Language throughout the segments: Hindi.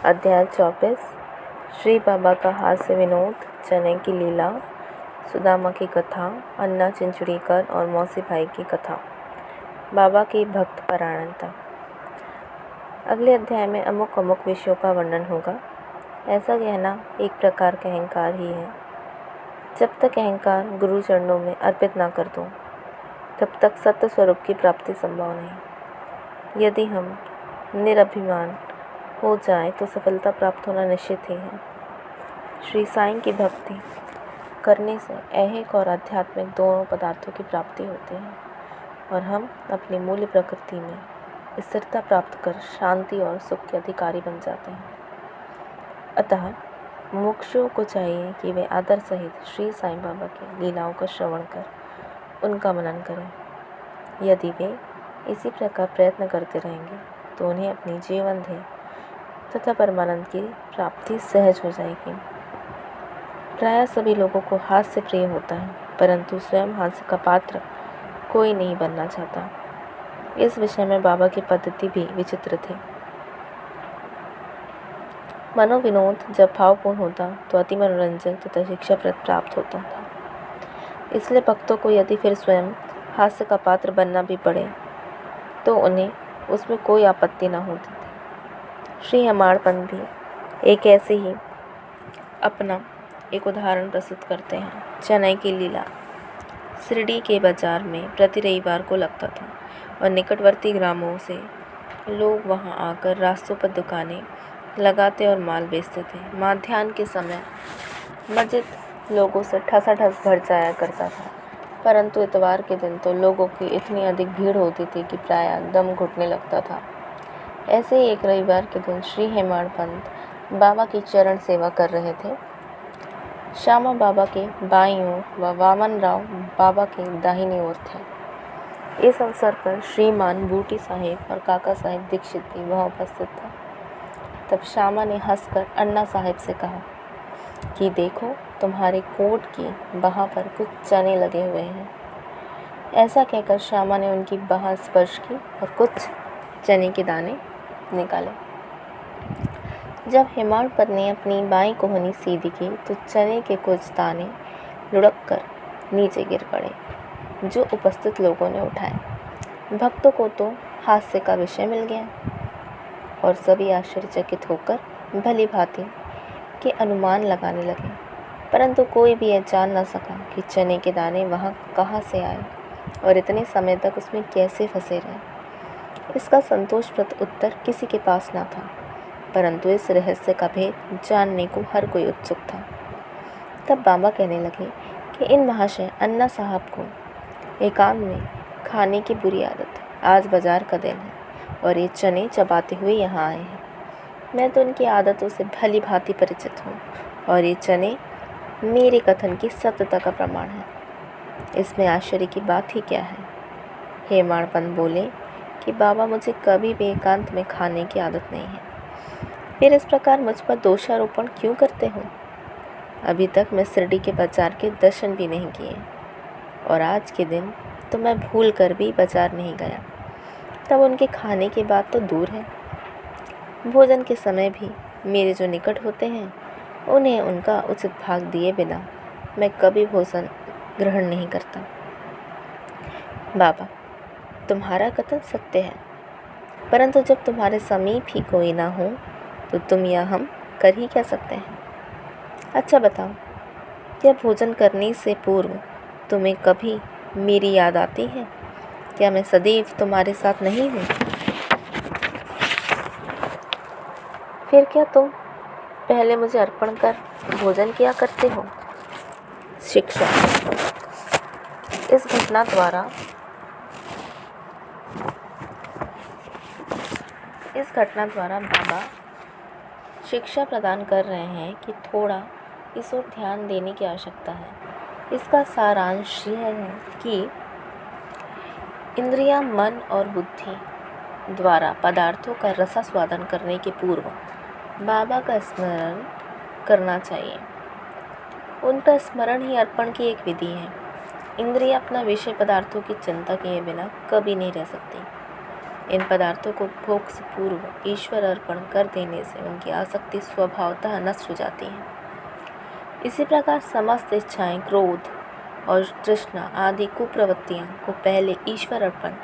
अध्याय 24। श्री बाबा का हास्य विनोद, चने की लीला, सुदामा की कथा, अन्ना चिंचुड़ीकर और मौसी भाई की कथा, बाबा की भक्त परायणता। अगले अध्याय में अमुक अमुक विषयों का वर्णन होगा। ऐसा कहना एक प्रकार का अहंकार ही है। जब तक अहंकार गुरु चरणों में अर्पित ना कर दो, तब तक सत्य स्वरूप की प्राप्ति संभव नहीं। यदि हम निरभिमान हो जाए तो सफलता प्राप्त होना निश्चित ही है। श्री साईं की भक्ति करने से ऐहिक और आध्यात्मिक दोनों पदार्थों की प्राप्ति होती है और हम अपनी मूल प्रकृति में स्थिरता प्राप्त कर शांति और सुख के अधिकारी बन जाते हैं। अतः मुमुक्षुओं को चाहिए कि वे आदर सहित श्री साईं बाबा की लीलाओं का श्रवण कर उनका मनन करें। यदि वे इसी प्रकार प्रयत्न करते रहेंगे तो उन्हें अपनी जीवन ध्येय तथा परमानंद की प्राप्ति सहज हो जाएगी। प्रायः सभी लोगों को हास्य प्रिय होता है, परंतु स्वयं हास्य का पात्र कोई नहीं बनना चाहता। इस विषय में बाबा की पद्धति भी विचित्र थी। मनोविनोद जब भावपूर्ण होता तो अति मनोरंजक तथा शिक्षाप्रद प्राप्त होता था। इसलिए भक्तों को यदि फिर स्वयं हास्य का पात्र बनना भी पड़े तो उन्हें उसमें कोई आपत्ति न होती थी। श्री हेमाड़पंत भी एक ऐसे ही अपना एक उदाहरण प्रस्तुत करते हैं। चने की लीला शिरडी के बाजार में प्रति रविवार को लगता था और निकटवर्ती ग्रामों से लोग वहां आकर रास्तों पर दुकानें लगाते और माल बेचते थे। मध्याह्न के समय मस्जिद लोगों से ठसाठस भर जाया करता था, परंतु इतवार के दिन तो लोगों की इतनी अधिक भीड़ होती थी कि प्रायः दम घुटने लगता था। ऐसे ही एक रविवार के दिन श्री हेमाड़पंत बाबा की चरण सेवा कर रहे थे। श्यामा बाबा के बाईं ओर व वामन राव बाबा के दाहिनी ओर थे। इस अवसर पर श्रीमान बूटी साहेब और काका साहेब दीक्षित भी वहाँ उपस्थित था। तब श्यामा ने हंसकर अन्ना साहेब से कहा कि देखो, तुम्हारे कोट की बाह पर कुछ चने लगे हुए हैं। ऐसा कहकर श्यामा ने उनकी बाह स्पर्श की और कुछ चने के दाने निकाले। जब हेमाड़पंत ने अपनी बाईं कोहनी सीधी की तो चने के कुछ दाने लुढ़क कर नीचे गिर पड़े, जो उपस्थित लोगों ने उठाए। भक्तों को तो हास्य का विषय मिल गया और सभी आश्चर्यचकित होकर भली भांति के अनुमान लगाने लगे, परंतु कोई भी यह जान न सका कि चने के दाने वहाँ कहाँ से आए और इतने समय तक उसमें कैसे फंसे रहे। इसका संतोषप्रद उत्तर किसी के पास न था, परंतु इस रहस्य का भेद जानने को हर कोई उत्सुक था। तब बाबा कहने लगे कि इन महाशय अन्ना साहब को एकांत में खाने की बुरी आदत है। आज बाजार का दिन है और ये चने चबाते हुए यहाँ आए हैं। मैं तो उनकी आदतों से भली भांति परिचित हूँ और ये चने मेरे कथन की सत्यता का प्रमाण है। इसमें आश्चर्य की बात ही क्या है। हेमाड़पंत बोले कि बाबा, मुझे कभी भी एकांत में खाने की आदत नहीं है, फिर इस प्रकार मुझ पर दोषारोपण क्यों करते हो? अभी तक मैं शिरडी के बाजार के दर्शन भी नहीं किए और आज के दिन तो मैं भूल कर भी बाजार नहीं गया। तब उनके खाने की बात तो दूर है, भोजन के समय भी मेरे जो निकट होते हैं उन्हें उनका उचित भाग दिए बिना मैं कभी भोजन ग्रहण नहीं करता। बाबा, तुम्हारा कथन सत्य है, परंतु जब तुम्हारे समीप ही कोई ना हो तो तुम या हम कर ही क्या सकते हैं? अच्छा बताओ, क्या भोजन करने से पूर्व तुम्हें कभी मेरी याद आती है? क्या मैं सदैव तुम्हारे साथ नहीं हूँ? फिर क्या तुम पहले मुझे अर्पण कर भोजन किया करते हो? शिक्षा। इस घटना द्वारा बाबा शिक्षा प्रदान कर रहे हैं कि थोड़ा इस ओर ध्यान देने की आवश्यकता है। इसका सारांश यह है कि इंद्रियां, मन और बुद्धि द्वारा पदार्थों का रसास्वादन करने के पूर्व बाबा का स्मरण करना चाहिए। उनका स्मरण ही अर्पण की एक विधि है। इंद्रियां अपना विषय पदार्थों की चिंता किए बिना कभी नहीं रह सकती। इन पदार्थों को भोग से पूर्व ईश्वर अर्पण कर देने से उनकी आसक्ति स्वभावतः नष्ट हो जाती है। इसी प्रकार समस्त इच्छाएं, क्रोध और तृष्णा आदि कुप्रवृत्तियों को पहले ईश्वर अर्पण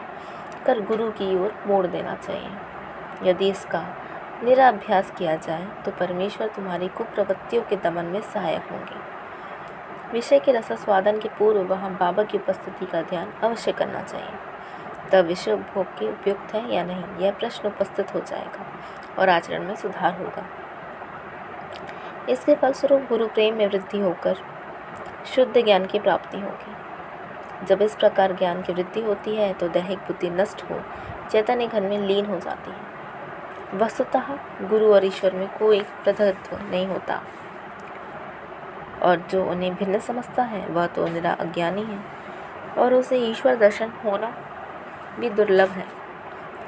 कर गुरु की ओर मोड़ देना चाहिए। यदि इसका निराभ्यास किया जाए तो परमेश्वर तुम्हारी कुप्रवृत्तियों के दमन में सहायक होंगे। विषय के रसास्वादन के पूर्व वहाँ बाबा की उपस्थिति का ध्यान अवश्य करना चाहिए। तब विषय उपभोग के उपयुक्त है या नहीं, यह प्रश्न उपस्थित हो जाएगा और आचरण में सुधार होगा। इसके फलस्वरूप गुरु प्रेम में वृद्धि होकर शुद्ध ज्ञान की प्राप्ति होगी। जब इस प्रकार ज्ञान की वृद्धि होती है तो दैहिक बुद्धि नष्ट हो चैतन्य घन में लीन हो जाती है। वस्तुतः गुरु और ईश्वर में कोई पृथकत्व नहीं होता और जो उन्हें भिन्न समझता है वह तो निरा अज्ञानी है और उसे ईश्वर दर्शन होना भी दुर्लभ है।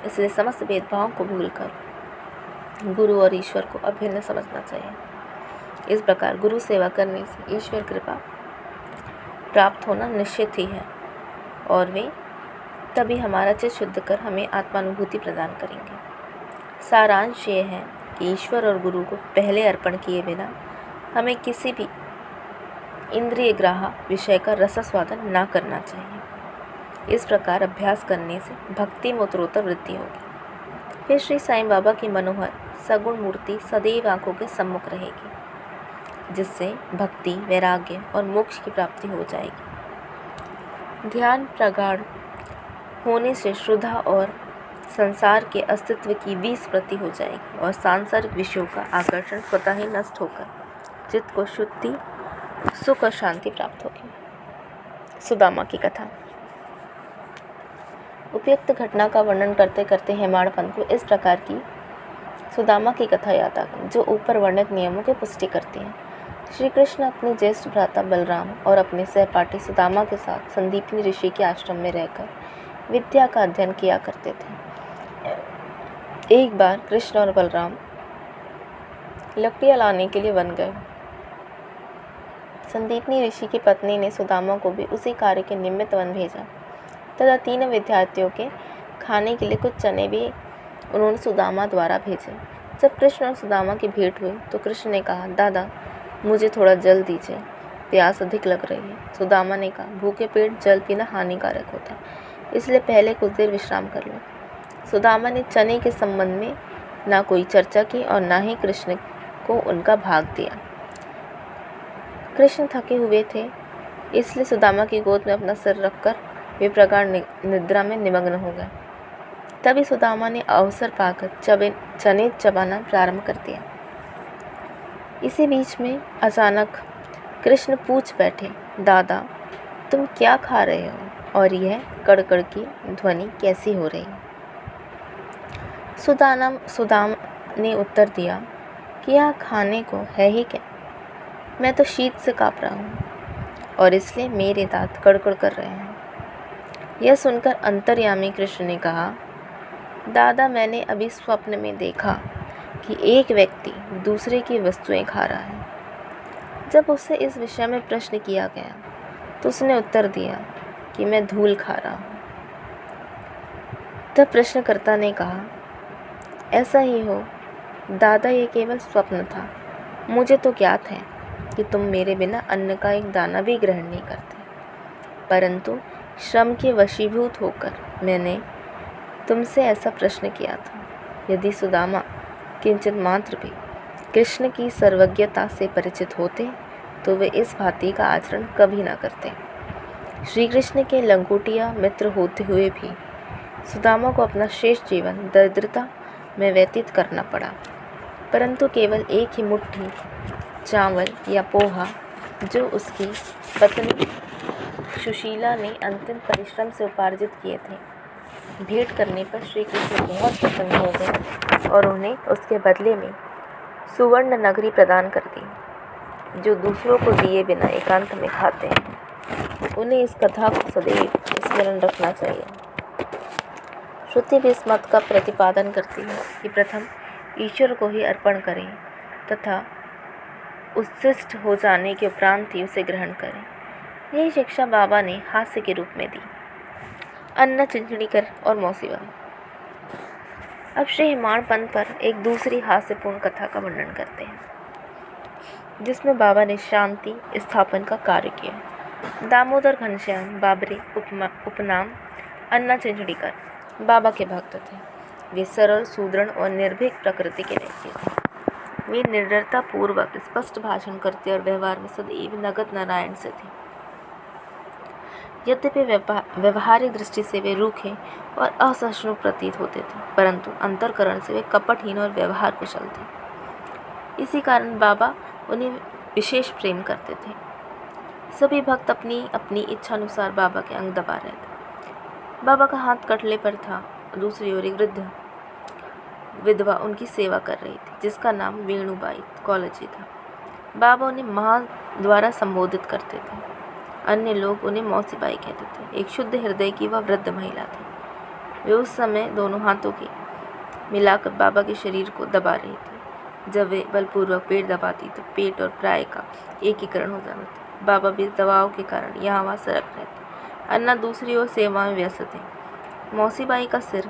इसलिए समस्त भेदभावों को भूलकर गुरु और ईश्वर को अभिन्न समझना चाहिए। इस प्रकार गुरु सेवा करने से ईश्वर कृपा प्राप्त होना निश्चित ही है और वे तभी हमारा चित्त शुद्ध कर हमें आत्मानुभूति प्रदान करेंगे। सारांश ये है कि ईश्वर और गुरु को पहले अर्पण किए बिना हमें किसी भी इंद्रिय ग्राह्य विषय का रसास्वादन ना करना चाहिए। इस प्रकार अभ्यास करने से भक्ति में उत्तरोत्तर वृद्धि होगी। फिर श्री साईं बाबा की मनोहर सगुण मूर्ति सदैव आंखों के सम्मुख रहेगी, जिससे भक्ति, वैराग्य और मोक्ष की प्राप्ति हो जाएगी। ध्यान प्रगाढ़ होने से श्रद्धा और संसार के अस्तित्व की विस्मृति हो जाएगी और सांसारिक विषयों का आकर्षण स्वतः ही नष्ट होकर चित्त को शुद्धि, सुख और शांति प्राप्त होगी। सुदामा की कथा। उपयुक्त घटना का वर्णन करते करते हेमाड़पंत को इस प्रकार की सुदामा की कथा याद आ गई, जो ऊपर वर्णित नियमों की पुष्टि करती है। श्री कृष्ण अपने ज्येष्ठ भ्राता बलराम और अपने सहपाठी सुदामा के साथ संदीपनी ऋषि के आश्रम में रहकर विद्या का अध्ययन किया करते थे। एक बार कृष्ण और बलराम लकड़ियाँ लाने के लिए वन गए। संदीपनी ऋषि की पत्नी ने सुदामा को भी उसी कार्य के निमित्त वन भेजा तथा तीनों विद्यार्थियों के खाने के लिए कुछ चने भी उन्होंने सुदामा द्वारा भेजे। जब कृष्ण और सुदामा की भेंट हुई तो कृष्ण ने कहा, दादा मुझे थोड़ा जल दीजिए, प्यास अधिक लग रही है। सुदामा ने कहा, भूखे पेट जल पीना हानिकारक होता, इसलिए पहले कुछ देर विश्राम कर लो। सुदामा ने चने के संबंध में ना कोई चर्चा की और ना ही कृष्ण को उनका भाग दिया। कृष्ण थके हुए थे, इसलिए सुदामा की गोद में अपना सिर रखकर वे प्रगाढ़ निद्रा में निमग्न हो गए। तभी सुदामा ने अवसर पाकर चने चबाना प्रारंभ कर दिया। इसी बीच में अचानक कृष्ण पूछ बैठे, दादा तुम क्या खा रहे हो और यह कड़कड़ की ध्वनि कैसी हो रही? सुदाम ने उत्तर दिया कि यह खाने को है ही क्या, मैं तो शीत से काँप रहा हूँ और इसलिए मेरे दांत कड़कड़ कर रहे हैं। यह सुनकर अंतर्यामी कृष्ण ने कहा, दादा मैंने अभी स्वप्न में देखा कि एक व्यक्ति दूसरे की वस्तुएं खा रहा है। जब उससे इस विषय में प्रश्न किया गया तो उसने उत्तर दिया कि मैं धूल खा रहा हूँ। तब प्रश्नकर्ता ने कहा, ऐसा ही हो दादा, ये केवल स्वप्न था। मुझे तो ज्ञात है कि तुम मेरे बिना अन्न का एक दाना भी ग्रहण नहीं करते, परंतु श्रम के वशीभूत होकर मैंने तुमसे ऐसा प्रश्न किया था। यदि सुदामा किंचित मात्र भी कृष्ण की सर्वज्ञता से परिचित होते तो वे इस भांति का आचरण कभी ना करते। श्री कृष्ण के लंगोटिया मित्र होते हुए भी सुदामा को अपना शेष जीवन दरिद्रता में व्यतीत करना पड़ा, परंतु केवल एक ही मुट्ठी चावल या पोहा जो उसकी पत्नी सुशीला ने अंतिम परिश्रम से उपार्जित किए थे, भेंट करने पर श्री कृष्ण बहुत प्रसन्न हो गए और उन्हें उसके बदले में सुवर्ण नगरी प्रदान कर दी, जो दूसरों को दिए बिना एकांत में खाते हैं। उन्हें इस कथा को सदैव स्मरण रखना चाहिए। श्रुति भी इस मत का प्रतिपादन करती है कि प्रथम ईश्वर को ही अर्पण करें तथा उच्छिष्ट हो जाने के उपरांत ही उसे ग्रहण करें। यही शिक्षा बाबा ने हास्य के रूप में दी। अन्ना चिंचड़ीकर और मौसीबा। अब श्री हेमाड़ पंत पर एक दूसरी हास्यपूर्ण कथा का वर्णन करते हैं, जिसमें बाबा ने शांति स्थापन का कार्य किया। दामोदर घनश्याम बाबरे उपनाम अन्ना चिंचड़ीकर बाबा के भक्त थे। वे सरल, सुदृढ़ और निर्भीक प्रकृति के व्यक्ति थे। वे निर्डरता पूर्वक स्पष्ट भाषण करते और व्यवहार में सदैव नगद नारायण से थे। यद्यपि व्यवहारिक दृष्टि से वे रूखे और असहिष्णु प्रतीत होते थे, परंतु अंतःकरण से वे कपटहीन और व्यवहार कुशल थे। इसी कारण बाबा उन्हें विशेष प्रेम करते थे। सभी भक्त अपनी अपनी इच्छा अनुसार बाबा के अंग दबा रहे थे। बाबा का हाथ कटले पर था। दूसरी ओर एक वृद्ध विधवा उनकी सेवा कर रही थी, जिसका नाम वेणुबाई कौलजी था। बाबा उन्हें माँ द्वारा संबोधित करते थे। अन्य लोग उन्हें मौसीबाई कहते थे। एक शुद्ध हृदय की वह वृद्ध महिला थी। वे उस समय दोनों हाथों की मिलाकर बाबा के शरीर को दबा रही थी। जब वे बलपूर्वक पेट दबाती तो पेट और प्राय का एकीकरण हो जाता था। बाबा भी दबाव के कारण यहाँ वहाँ सरक रहे थे। अन्ना दूसरी ओर सेवा में व्यस्त थे। मौसीबाई का सिर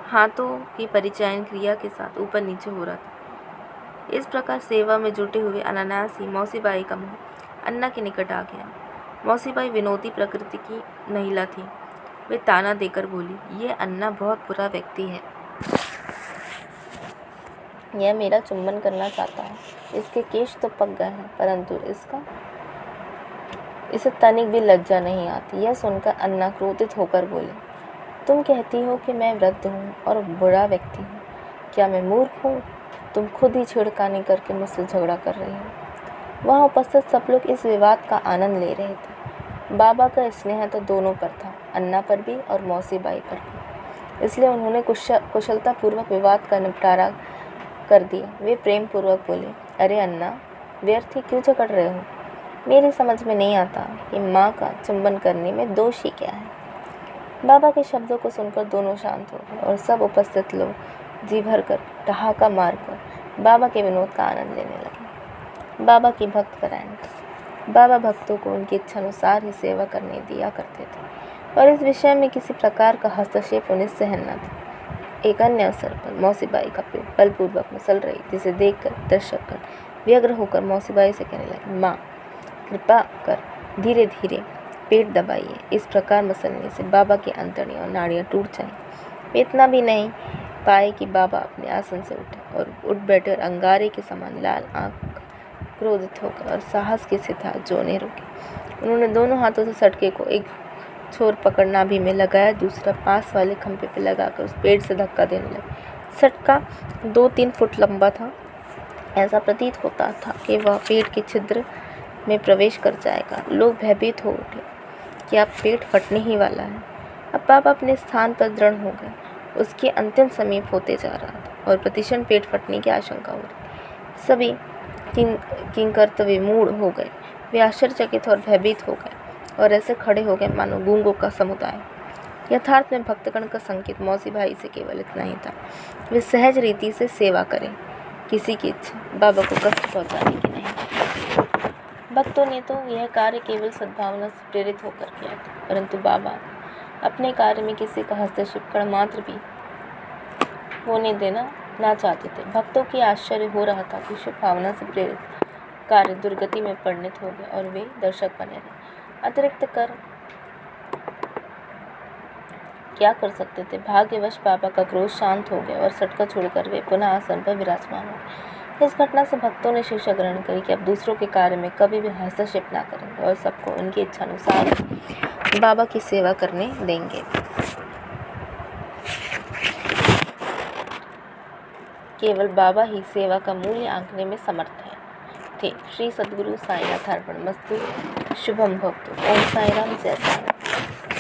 हाथों की परिचायन क्रिया के साथ ऊपर नीचे हो रहा था। इस प्रकार सेवा में जुटे हुए अनायासी मौसीबाई का मुँह अन्ना के निकट आ गया। मौसीबाई विनोदी प्रकृति की महिला थी। वे ताना देकर बोली, ये अन्ना बहुत बुरा व्यक्ति है। यह मेरा चुंबन करना चाहता है। इसके केश तो पक गए हैं, परंतु इसे तनिक भी लज्जा नहीं आती। यह सुनकर अन्ना क्रोधित होकर बोले, तुम कहती हो कि मैं वृद्ध हूँ और बुरा व्यक्ति हूँ। क्या मैं मूर्ख हूँ? तुम खुद ही छेड़खानी करके मुझसे झगड़ा कर रही हो। वहाँ उपस्थित सब लोग इस विवाद का आनंद ले रहे थे। बाबा का स्नेह तो दोनों पर था, अन्ना पर भी और मौसीबाई पर भी। इसलिए उन्होंने कुशलतापूर्वक विवाद का निपटारा कर दिया। वे प्रेम पूर्वक बोले, अरे अन्ना, व्यर्थ ही क्यों झगड़ रहे हो? मेरी समझ में नहीं आता कि माँ का चुंबन करने में दोष ही क्या है। बाबा के शब्दों को सुनकर दोनों शांत हो गए और सब उपस्थित लोग जी भर कर ठहाका मारकर बाबा के विनोद का आनंद लेने लगे। बाबा की भक्त परायणता। बाबा भक्तों को उनकी इच्छा अनुसार ही सेवा करने दिया करते थे और इस विषय में किसी प्रकार का हस्तक्षेप उन्हें सहन न था। एक अन्य अवसर पर मौसीबाई का पेट बलपूर्वक मसल रही, जिसे देखकर दर्शक व्यग्र होकर मौसीबाई से कहने लगे, माँ, कृपा कर धीरे धीरे पेट दबाइए। इस प्रकार मसलने से बाबा की अंतड़ियाँ और नाड़ियाँ टूट जाएं। वे इतना भी नहीं पाए कि बाबा अपने आसन से उठे और उठ बैठे और अंगारे के समान लाल आंख क्रोधित होकर और साहस के साथ जो नहीं रुके। उन्होंने दोनों हाथों से सटके को एक छोर पकड़ नाभि में लगाया, दूसरा पास वाले खंभे पर लगाकर उस पेड़ से धक्का देने लगे। सटका 2-3 फुट लंबा था। ऐसा प्रतीत होता था कि वह पेट के छिद्र में प्रवेश कर जाएगा। लोग भयभीत हो उठे कि अब पेट फटने ही वाला है। अब बाबा अपने स्थान पर दृढ़ हो गए। उसके अंतिम समीप होते जा रहा था और प्रतिक्षण पेट फटने की आशंका हो रही। सभी किंकर्तव्य मूढ़ हो गए। वे आश्चर्यचकित और भयभीत हो गए और ऐसे खड़े हो गए मानो गूंगों का समुदाय। यथार्थ में भक्तगण का संकेत मौसीबाई से केवल इतना ही था, वे सहज रीति से सेवा करें, किसी की इच्छा बाबा को कष्ट पहुंचाने की नहीं। भक्तों ने तो यह कार्य केवल सद्भावना से प्रेरित होकर किया था, परंतु बाबा अपने कार्य में किसी का हस्तक्षेप कण मात्र भी होने देना ना चाहते थे। भक्तों की आश्चर्य हो रहा था कि शुभ भावना से प्रेरित कार्य दुर्गति में परिणत हो गए और वे दर्शक बने रहे। अतिरिक्त कर क्या कर सकते थे। भाग्यवश बाबा का क्रोध शांत हो गया और सटका छोड़कर वे पुनः आसन पर विराजमान हो। इस घटना से भक्तों ने शिक्षा ग्रहण करी कि अब दूसरों के कार्य में कभी भी हस्तक्षेप ना करेंगे और सबको उनकी इच्छा अनुसार बाबा की सेवा करने देंगे। केवल बाबा ही सेवा का मूल्य आंकने में समर्थ थे। श्री सद्गुरु साईनाथ अर्पणमस्तु। शुभम भवतु। ओम साईं राम, जय साईं।